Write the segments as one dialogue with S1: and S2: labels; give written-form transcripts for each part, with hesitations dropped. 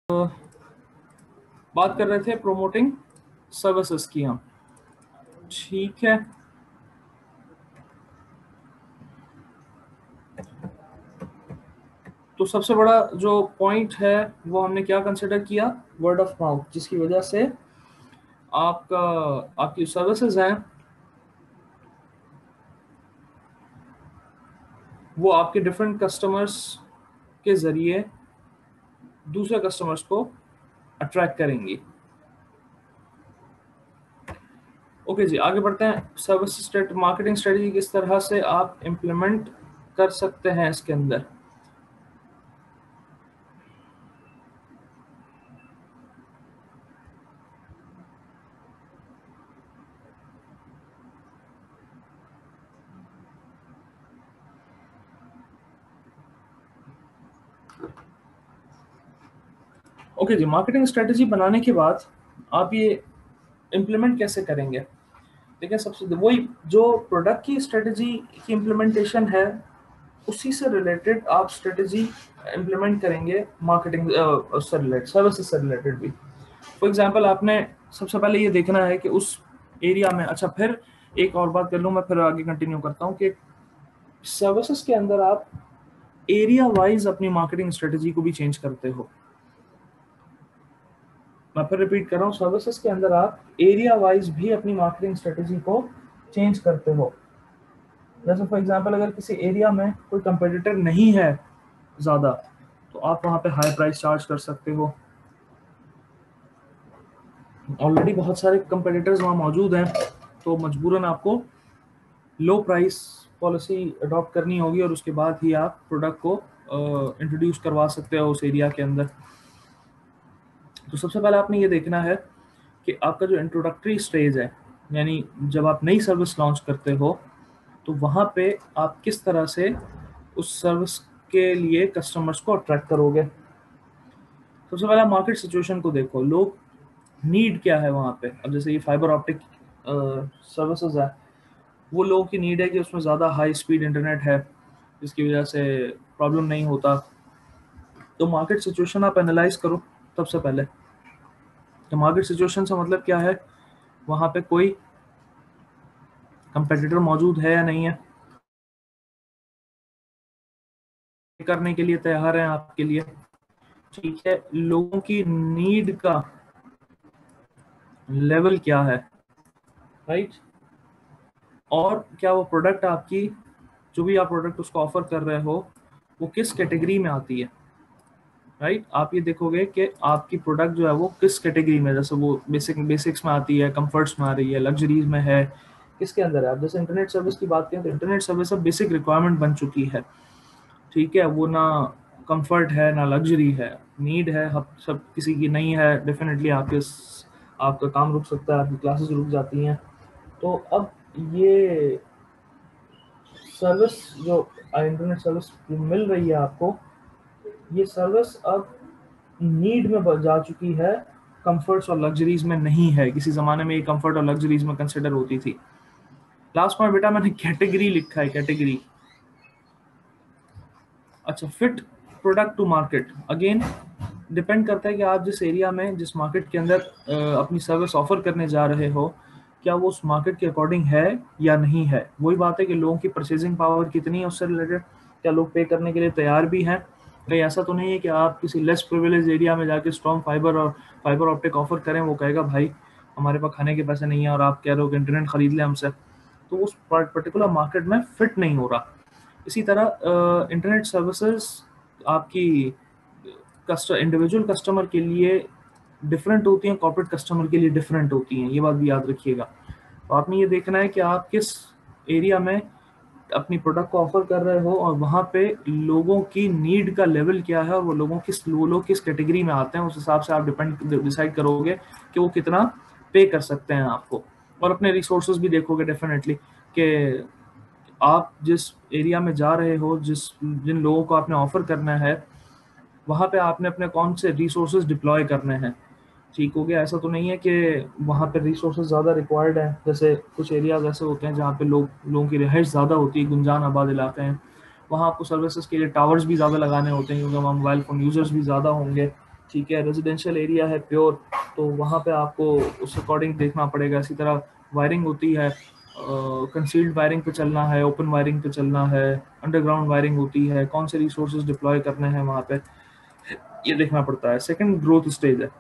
S1: बात कर रहे थे प्रोमोटिंग सर्विसेज की हम। ठीक है, तो सबसे बड़ा जो पॉइंट है वो हमने क्या कंसिडर किया, वर्ड ऑफ माउथ, जिसकी वजह से आपकी सर्विसेज हैं वो आपके डिफरेंट कस्टमर्स के जरिए दूसरे कस्टमर्स को अट्रैक्ट करेंगी। ओके जी, आगे बढ़ते हैं। सर्विस मार्केटिंग स्ट्रेटजी किस तरह से आप इम्प्लीमेंट कर सकते हैं इसके अंदर। ओके जी, मार्केटिंग स्ट्रेटजी बनाने के बाद आप ये इम्प्लीमेंट कैसे करेंगे। देखिए, सबसे वही जो प्रोडक्ट की स्ट्रेटजी की इम्प्लीमेंटेशन है उसी से रिलेटेड आप स्ट्रेटजी इम्प्लीमेंट करेंगे मार्केटिंग से रिलेटेड, सर्विसेज से रिलेटेड भी। फॉर एग्जांपल, आपने सबसे पहले ये देखना है कि उस एरिया में, अच्छा फिर एक और बात कर लूँ मैं, फिर आगे कंटिन्यू करता हूँ कि सर्विसेज के अंदर आप एरिया वाइज अपनी मार्केटिंग स्ट्रेटजी को भी चेंज करते हो। मैं फिर रिपीट कर रहा हूँ, सर्विसेज के अंदर आप एरिया वाइज भी अपनी मार्केटिंग स्ट्रेटजी को चेंज करते हो। जैसे फॉर एग्जांपल, अगर किसी एरिया में कोई कंपटीटर नहीं है ज़्यादा, तो आप वहाँ पे हाई प्राइस चार्ज कर सकते हो। ऑलरेडी बहुत सारे कंपटीटर्स वहाँ मौजूद हैं, तो मजबूरन आपको लो प्राइस पॉलिसी अडॉप्ट करनी होगी और उसके बाद ही आप प्रोडक्ट को इंट्रोड्यूस करवा सकते हो उस एरिया के अंदर। तो सबसे पहले आपने ये देखना है कि आपका जो इंट्रोडक्टरी स्टेज है, यानी जब आप नई सर्विस लॉन्च करते हो, तो वहाँ पे आप किस तरह से उस सर्विस के लिए कस्टमर्स को अट्रैक्ट करोगे। सबसे पहले मार्केट सिचुएशन को देखो, लोग नीड क्या है वहाँ पे। अब जैसे ये फाइबर ऑप्टिक सर्विसेज है, वो लोगों की नीड है कि उसमें ज़्यादा हाई स्पीड इंटरनेट है, जिसकी वजह से प्रॉब्लम नहीं होता। तो मार्केट सिचुएशन आप एनालाइज करो सबसे पहले। तो मार्केट सिचुएशन से मतलब क्या है, वहाँ पे कोई कंपेटिटर मौजूद है या नहीं है, करने के लिए तैयार हैं आपके लिए। ठीक है, लोगों की नीड का लेवल क्या है, राइट। और क्या वो प्रोडक्ट आपकी, जो भी आप प्रोडक्ट उसको ऑफर कर रहे हो, वो किस कैटेगरी में आती है, राइट। आप ये देखोगे कि आपकी प्रोडक्ट जो है वो किस कैटेगरी में, जैसे वो बेसिक्स में आती है, कंफर्ट्स में आ रही है, लग्जरीज में है, किसके अंदर है। आप जैसे इंटरनेट सर्विस की बात करें तो इंटरनेट सर्विस अब बेसिक रिक्वायरमेंट बन चुकी है। ठीक है, वो ना कंफर्ट है ना लग्जरी है, नीड है। सब किसी की नहीं है, डेफिनेटली आपका काम रुक सकता है, आपकी क्लासेस रुक जाती हैं। तो अब ये सर्विस जो इंटरनेट सर्विस मिल रही है आपको, ये सर्विस अब नीड में जा चुकी है, कंफर्ट्स और लग्जरीज में नहीं है। किसी ज़माने में ये कंफर्ट और लग्जरीज में कंसिडर होती थी। लास्ट में बेटा मैंने कैटेगरी लिखा है, कैटेगरी। अच्छा, fit product to market, again depend करता है कि आप जिस एरिया में, जिस मार्केट के अंदर अपनी सर्विस ऑफर करने जा रहे हो, क्या वो उस मार्केट के अकॉर्डिंग है या नहीं है। वही बात है कि लोगों की परचेजिंग पावर कितनी है, उससे रिलेटेड क्या लोग पे करने के लिए तैयार भी हैं। कहीं ऐसा तो नहीं है कि आप किसी लेस प्रिविलेज एरिया में जाके स्ट्रॉन्ग फाइबर और फाइबर ऑप्टिक ऑफर करें, वो कहेगा भाई हमारे पास खाने के पैसे नहीं है और आप कह रहे हो कि इंटरनेट खरीद लें हमसे, तो उस पर्टिकुलर मार्केट में फिट नहीं हो रहा। इसी तरह इंटरनेट सर्विसेज आपकी इंडिविजुअल कस्टमर के लिए डिफरेंट होती हैं, कॉर्पोरेट कस्टमर के लिए डिफरेंट होती हैं, ये बात भी याद रखिएगा। तो आपने ये देखना है कि आप किस एरिया में अपनी प्रोडक्ट को ऑफर कर रहे हो और वहाँ पे लोगों की नीड का लेवल क्या है, और वो लोग किस कैटेगरी में आते हैं। उस हिसाब से आप डिसाइड करोगे कि वो कितना पे कर सकते हैं आपको। और अपने रिसोर्सेज भी देखोगे डेफिनेटली कि आप जिस एरिया में जा रहे हो, जिन लोगों को आपने ऑफर करना है, वहाँ पे आपने अपने कौन से रिसोर्सेज डिप्लॉय करने हैं। ठीक हो गया, ऐसा तो नहीं है कि वहाँ पे रिसोर्सेज ज़्यादा रिक्वायर्ड हैं। जैसे कुछ एरियाज ऐसे होते हैं जहाँ पे लोगों की रिहाइश ज़्यादा होती है, गुंजान आबाद इलाके हैं, वहाँ आपको सर्विसेज के लिए टावर्स भी ज़्यादा लगाने होते हैं, क्योंकि वहाँ मोबाइल फ़ोन यूज़र्स भी ज़्यादा होंगे। ठीक है, रेजिडेंशियल एरिया है प्योर, तो वहाँ पे आपको उस अकॉर्डिंग देखना पड़ेगा। इसी तरह वायरिंग होती है, कंसील्ड वायरिंग पे चलना है, ओपन वायरिंग पे चलना है, अंडरग्राउंड वायरिंग होती है, कौन से रिसोर्सेज डिप्लॉय करने हैं वहाँ पे, ये देखना पड़ता है। सेकंड ग्रोथ स्टेज है।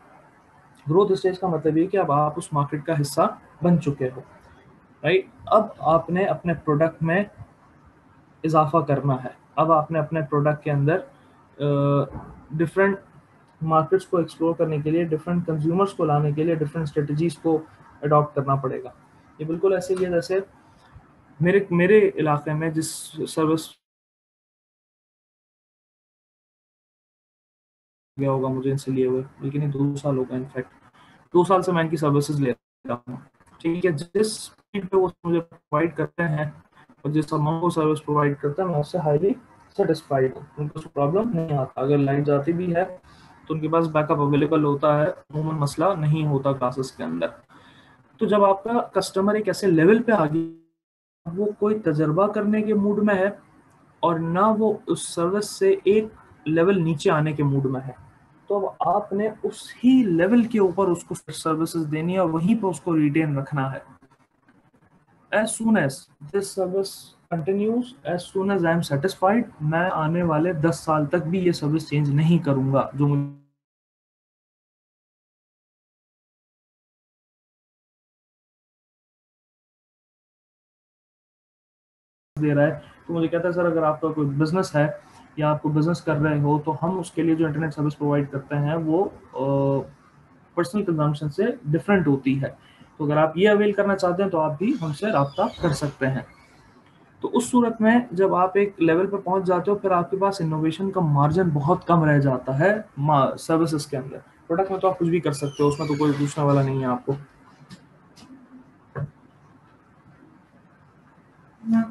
S1: ग्रोथ स्टेज का मतलब ये कि अब आप उस मार्केट का हिस्सा बन चुके हो, राइट। अब आपने अपने प्रोडक्ट में इजाफा करना है। अब आपने अपने प्रोडक्ट के अंदर डिफरेंट मार्केट्स को एक्सप्लोर करने के लिए, डिफरेंट कंज्यूमर्स को लाने के लिए डिफरेंट स्ट्रेटजीज को अडॉप्ट करना पड़ेगा। ये बिल्कुल ऐसे ही है जैसे मेरे मेरे इलाके में जिस सर्विस गया होगा मुझे इनसे लिए हुए, लेकिन ये 2 साल हो गए, इनफैक्ट 2 साल से मैं इनकी सर्विसेज ले रहा हूँ। ठीक है, जिस स्पीड पे वो मुझे प्रोवाइड करते हैं और जिस अमाउंट को सर्विस प्रोवाइड करते हैं, मैं उससे हाईली सेटिस्फाइड हूँ। उनको प्रॉब्लम नहीं आता। अगर लाइन जाती भी है तो उनके पास बैकअप अवेलेबल होता है, अमूमन मसला नहीं होता क्लासेस के अंदर। तो जब आपका कस्टमर एक ऐसे लेवल पे आ गया, वो कोई तजर्बा करने के मूड में है और ना वो उस सर्विस से एक लेवल नीचे आने के मूड में है, तो अब आपने उसी लेवल के ऊपर उसको सर्विसेज देनी है और वहीं पर उसको रिटेन रखना है। As soon as this service continues, as soon as I am satisfied, मैं आने वाले 10 साल तक भी ये सर्विस चेंज नहीं करूंगा जो मुझे दे रहा है। तो मुझे कहता है सर अगर आपका कोई बिजनेस है या आपको बिजनेस कर रहे हो तो हम उसके लिए जो इंटरनेट सर्विस प्रोवाइड करते हैं वो पर्सनल कंजम्पशन से डिफरेंट होती है। तो अगर आप ये अवेल करना चाहते हैं तो आप भी हमसे रब्ता कर सकते हैं। तो उस सूरत में जब आप एक लेवल पर पहुंच जाते हो, फिर आपके पास इनोवेशन का मार्जिन बहुत कम रह जाता है सर्विसेज के अंदर। प्रोडक्ट में तो आप कुछ भी कर सकते हो, उसमें तो कोई पूछने वाला नहीं है आपको।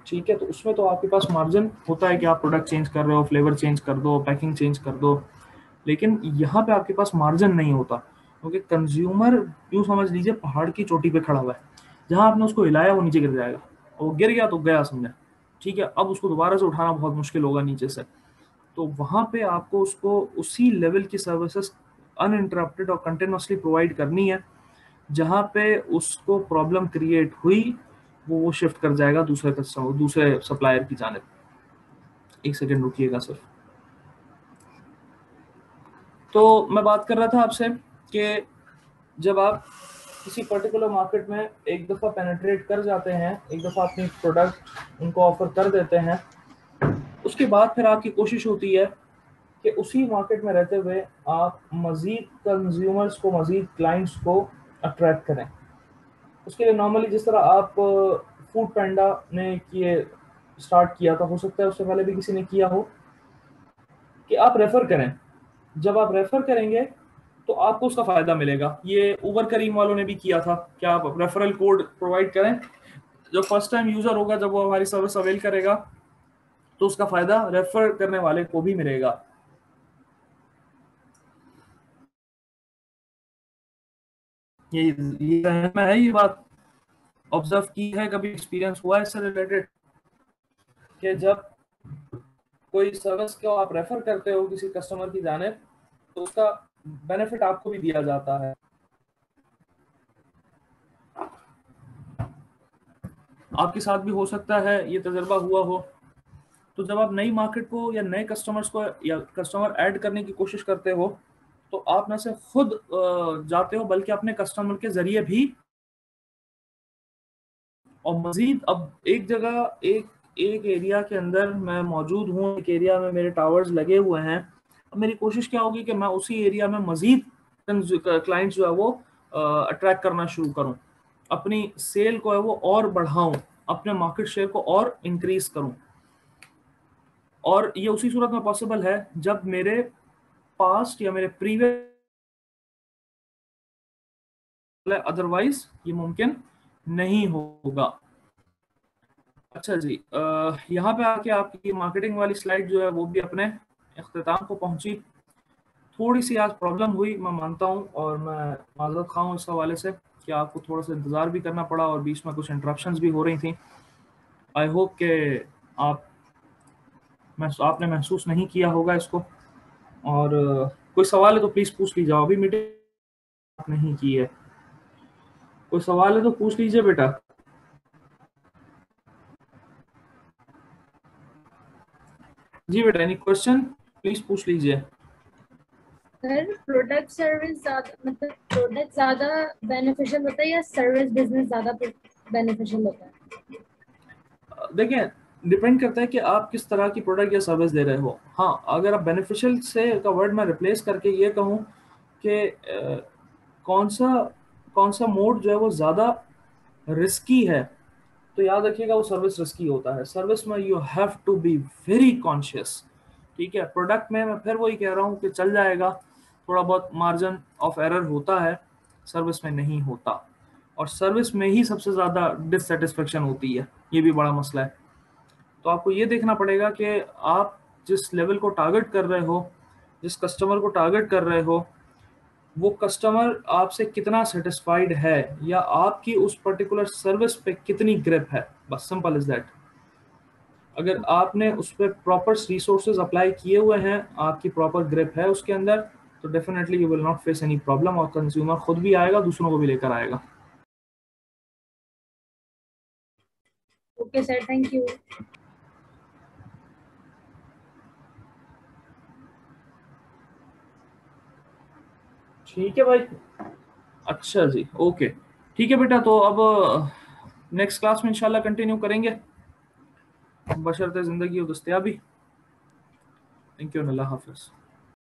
S1: ठीक है, तो उसमें तो आपके पास मार्जिन होता है कि आप प्रोडक्ट चेंज कर रहे हो, फ्लेवर चेंज कर दो, पैकिंग चेंज कर दो। लेकिन यहाँ पे आपके पास मार्जिन नहीं होता, क्योंकि कंज्यूमर यूँ समझ लीजिए पहाड़ की चोटी पे खड़ा हुआ है। जहाँ आपने उसको हिलाया वो नीचे गिर जाएगा, और वो गिर गया तो गया समझे। ठीक है, अब उसको दोबारा से उठाना बहुत मुश्किल होगा नीचे से। तो वहाँ पे आपको उसको उसी लेवल की सर्विसेज अनइंटरप्टेड और कंटिन्यूसली प्रोवाइड करनी है। जहाँ पे उसको प्रॉब्लम क्रिएट हुई वो शिफ्ट कर जाएगा दूसरे कस्टमर, दूसरे सप्लायर की जानिब। एक सेकेंड रुकिएगा सर। तो मैं बात कर रहा था आपसे कि जब आप किसी पर्टिकुलर मार्केट में एक दफ़ा पेनिट्रेट कर जाते हैं, एक दफ़ा अपनी प्रोडक्ट उनको ऑफर कर देते हैं, उसके बाद फिर आपकी कोशिश होती है कि उसी मार्केट में रहते हुए आप मज़ीद कंज्यूमर्स को, मज़ीद क्लाइंट्स को अट्रैक्ट करें। उसके लिए नॉर्मली जिस तरह आप फूड पैंडा ने किए स्टार्ट किया था, हो सकता है उससे पहले भी किसी ने किया हो, कि आप रेफ़र करें। जब आप रेफ़र करेंगे तो आपको उसका फ़ायदा मिलेगा। ये उबर करीम वालों ने भी किया था कि आप रेफरल कोड प्रोवाइड करें। जो फर्स्ट टाइम यूज़र होगा, जब वो हमारी सर्विस अवेल करेगा, तो उसका फ़ायदा रेफ़र करने वाले को भी मिलेगा। ये ज़हन में है, ये बात ऑब्जर्व की है, कभी एक्सपीरियंस हुआ है इससे रिलेटेड कि जब कोई सर्विस को आप रेफर करते हो किसी कस्टमर की जानिब, तो उसका बेनिफिट आपको भी दिया जाता है। आपके साथ भी हो सकता है ये तजर्बा हुआ हो। तो जब आप नई मार्केट को या नए कस्टमर्स को या कस्टमर ऐड करने की कोशिश करते हो, तो आप न सिर्फ खुद जाते हो बल्कि अपने कस्टमर के जरिए भी। और मजीद अब एक जगह एक एक एरिया के अंदर मैं मौजूद हूँ, एक एरिया में मेरे टावर्स लगे हुए हैं। अब मेरी कोशिश क्या होगी कि मैं उसी एरिया में मजीद क्लाइंट्स जो है वो अट्रैक्ट करना शुरू करूँ, अपनी सेल को है वो और बढ़ाऊँ, अपने मार्केट शेयर को और इंक्रीज करूँ। और ये उसी सूरत में पॉसिबल है जब मेरे पास्ट या मेरे प्रीवियस, अदरवाइज ये मुमकिन नहीं होगा। अच्छा जी, यहाँ पे आके आपकी मार्केटिंग वाली स्लाइड जो है वो भी अपने अख्ताम को पहुंची। थोड़ी सी आज प्रॉब्लम हुई, मैं मानता हूँ, और मैं माजरत खा हूँ इस हवाले से कि आपको थोड़ा सा इंतज़ार भी करना पड़ा और बीच में कुछ इंटरप्शंस भी हो रही थी। आई होप कि आप आपने महसूस नहीं किया होगा इसको। और कोई सवाल है तो प्लीज पूछ लीजिए, अभी मीटिंग नहीं की है। कोई सवाल है तो पूछ लीजिए बेटा। जी बेटा, एनी क्वेश्चन प्लीज पूछ लीजिए।
S2: सर प्रोडक्ट सर्विस ज्यादा, मतलब प्रोडक्ट ज्यादा बेनिफिशियल होता है या सर्विस बिजनेस ज्यादा बेनिफिशियल होता है?
S1: देखिए, डिपेंड करता है कि आप किस तरह की प्रोडक्ट या सर्विस दे रहे हो। हाँ, अगर आप बेनिफिशियल से का वर्ड मैं रिप्लेस करके ये कहूँ कि कौन सा कौन सा मोड जो है वो ज़्यादा रिस्की है, तो याद रखिएगा वो सर्विस रिस्की होता है। सर्विस में you have to be very conscious. ठीक है, प्रोडक्ट में मैं फिर वही कह रहा हूँ कि चल जाएगा, थोड़ा बहुत मार्जिन ऑफ एरर होता है, सर्विस में नहीं होता। और सर्विस में ही सबसे ज़्यादा डिससेटिस्फेक्शन होती है, ये भी बड़ा मसला है। तो आपको ये देखना पड़ेगा कि आप जिस लेवल को टारगेट कर रहे हो, जिस कस्टमर को टारगेट कर रहे हो, वो कस्टमर आपसे कितना सेटिस्फाइड है, या आपकी उस पर्टिकुलर सर्विस पे कितनी ग्रिप है। बस सिंपल इज दैट। अगर आपने उस पर प्रॉपर रिसोर्सेज अप्लाई किए हुए हैं, आपकी प्रॉपर ग्रिप है उसके अंदर, तो definitely you will not face any problem, और कंज्यूमर खुद भी आएगा, दूसरों को भी लेकर आएगा।
S2: Okay sir, thank you.
S1: ठीक है भाई। अच्छा जी, ओके। ठीक है बेटा, तो अब नेक्स्ट क्लास में इंशाल्लाह कंटिन्यू करेंगे, बशर्ते ज़िंदगी और दस्तयाबी। थैंक यू, अल्लाह हाफिज़।